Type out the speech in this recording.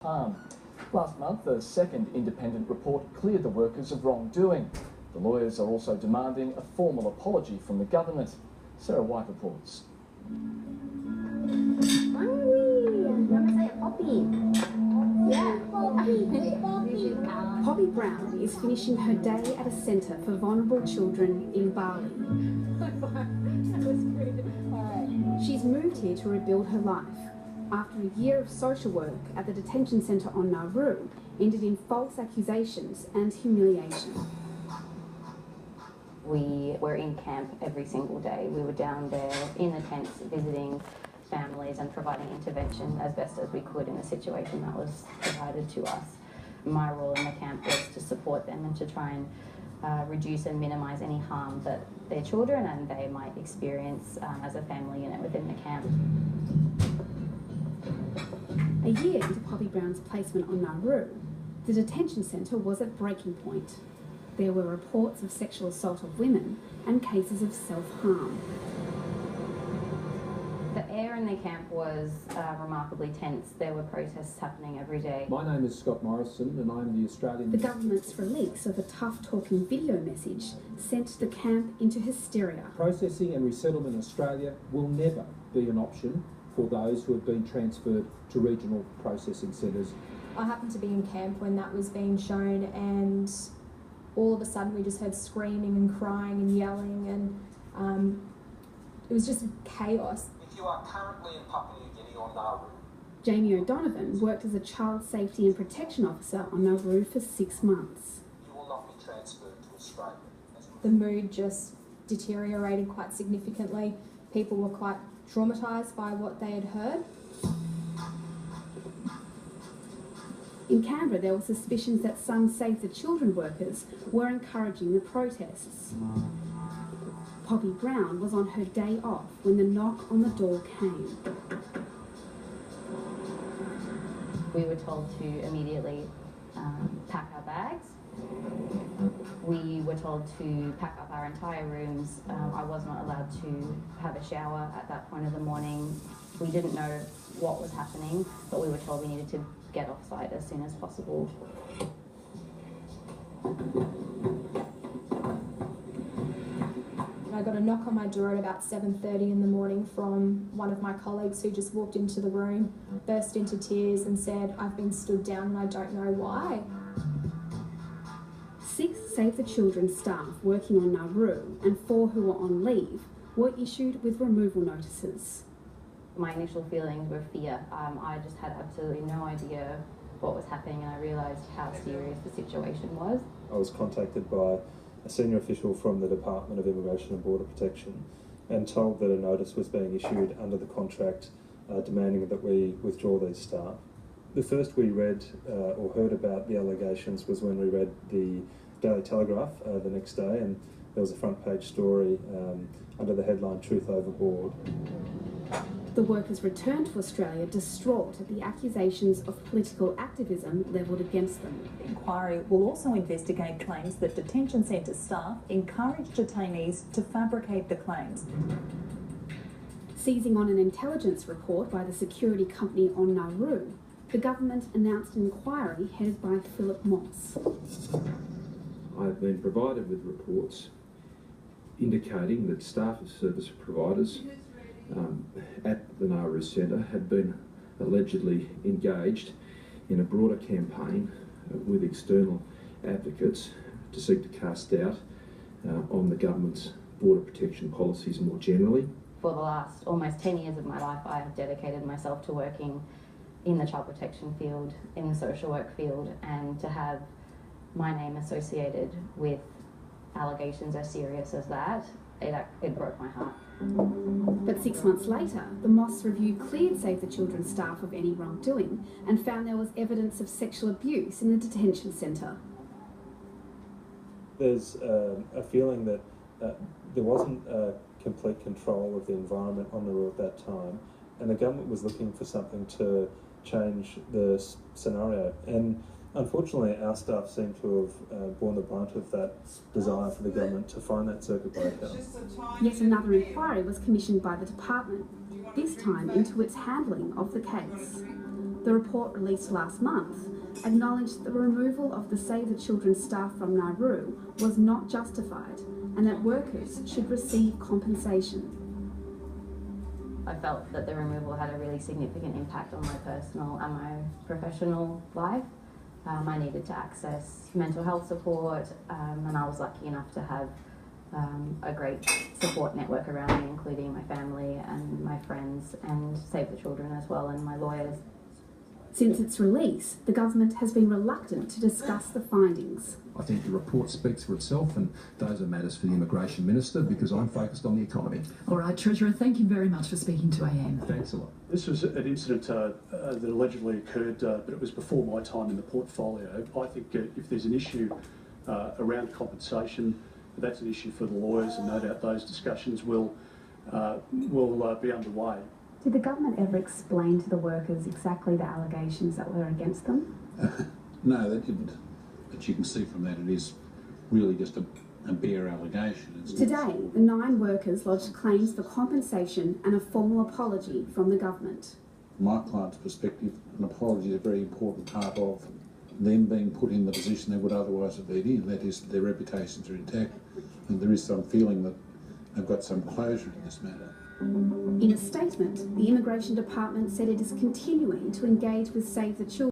self-harm. Last month, a second independent report cleared the workers of wrongdoing. The lawyers are also demanding a formal apology from the government. Sarah White reports. Poppy Brown is finishing her day at a centre for vulnerable children in Bali. She's moved here to rebuild her life after a year of social work at the detention centre on Nauru ended in false accusations and humiliation. We were in camp every single day. We were down there in the tents visiting families and providing intervention as best as we could in the situation that was provided to us. My role in the camp was to support them and to try and reduce and minimise any harm that their children and they might experience as a family unit within the camp. A year into Poppy Brown's placement on Nauru, the detention centre was at breaking point. There were reports of sexual assault of women and cases of self-harm. The air in the camp was remarkably tense. There were protests happening every day. My name is Scott Morrison and I'm the Australian... The government's release of a tough-talking video message sent the camp into hysteria. Processing and resettlement in Australia will never be an option for those who have been transferred to regional processing centres. I happened to be in camp when that was being shown, and all of a sudden we just heard screaming and crying and yelling, and it was just chaos. If you are currently in Papua New Guinea or Nauru. Jamie O'Donovan worked as a child safety and protection officer on Nauru for 6 months. You will not be transferred to Australia. The mood just deteriorated quite significantly. People were quite traumatised by what they had heard. In Canberra, there were suspicions that some Save the Children workers were encouraging the protests. Poppy Brown was on her day off when the knock on the door came. We were told to immediately pack our bags. We were told to pack up our entire rooms. I was not allowed to have a shower at that point of the morning. We didn't know what was happening, but we were told we needed to get off site as soon as possible. I got a knock on my door at about 7:30 in the morning from one of my colleagues who just walked into the room, burst into tears and said, "I've been stood down and I don't know why." 6 Save the Children staff working on Nauru and 4 who were on leave were issued with removal notices. My initial feelings were fear. I just had absolutely no idea what was happening, and I realised how serious the situation was. I was contacted by a senior official from the Department of Immigration and Border Protection and told that a notice was being issued under the contract demanding that we withdraw these staff. The first we read or heard about the allegations was when we read the Daily Telegraph the next day, and there was a front page story under the headline "Truth Overboard." The workers returned to Australia distraught at the accusations of political activism levelled against them. The inquiry will also investigate claims that detention centre staff encouraged detainees to fabricate the claims. Seizing on an intelligence report by the security company on Nauru, the government announced an inquiry headed by Philip Moss. I've been provided with reports indicating that staff of service providers at the Nauru Centre had been allegedly engaged in a broader campaign with external advocates to seek to cast doubt on the government's border protection policies more generally. For the last almost 10 years of my life, I have dedicated myself to working in the child protection field, in the social work field, and to have my name associated with allegations as serious as that, it broke my heart. But 6 months later, the Moss Review cleared Save the Children staff of any wrongdoing and found there was evidence of sexual abuse in the detention centre. There's a feeling that there wasn't complete control of the environment on Nauru at that time, and the government was looking for something to change the scenario. And unfortunately, our staff seem to have borne the brunt of that desire for the government to find that circuit breaker. Yet another inquiry was commissioned by the department, this time into its handling of the case. The report released last month acknowledged the removal of the Save the Children staff from Nauru was not justified and that workers should receive compensation. I felt that the removal had a really significant impact on my personal and my professional life. I needed to access mental health support, and I was lucky enough to have a great support network around me, including my family and my friends and Save the Children as well, and my lawyers. Since its release, the government has been reluctant to discuss the findings. I think the report speaks for itself, and those are matters for the Immigration Minister, because I'm focused on the economy. All right, Treasurer, thank you very much for speaking to AM. Thanks a lot. This was an incident that allegedly occurred, but it was before my time in the portfolio. I think if there's an issue around compensation, that's an issue for the lawyers, and no doubt those discussions will be underway. Did the government ever explain to the workers exactly the allegations that were against them? No, they didn't. But you can see from that it is really just a bare allegation. Today, the 9 workers lodged claims for compensation and a formal apology from the government. From my client's perspective, an apology is a very important part of them being put in the position they would otherwise have been in. That is, their reputations are intact, and there is some feeling that they've got some closure in this matter. In a statement, the Immigration Department said it is continuing to engage with Save the Children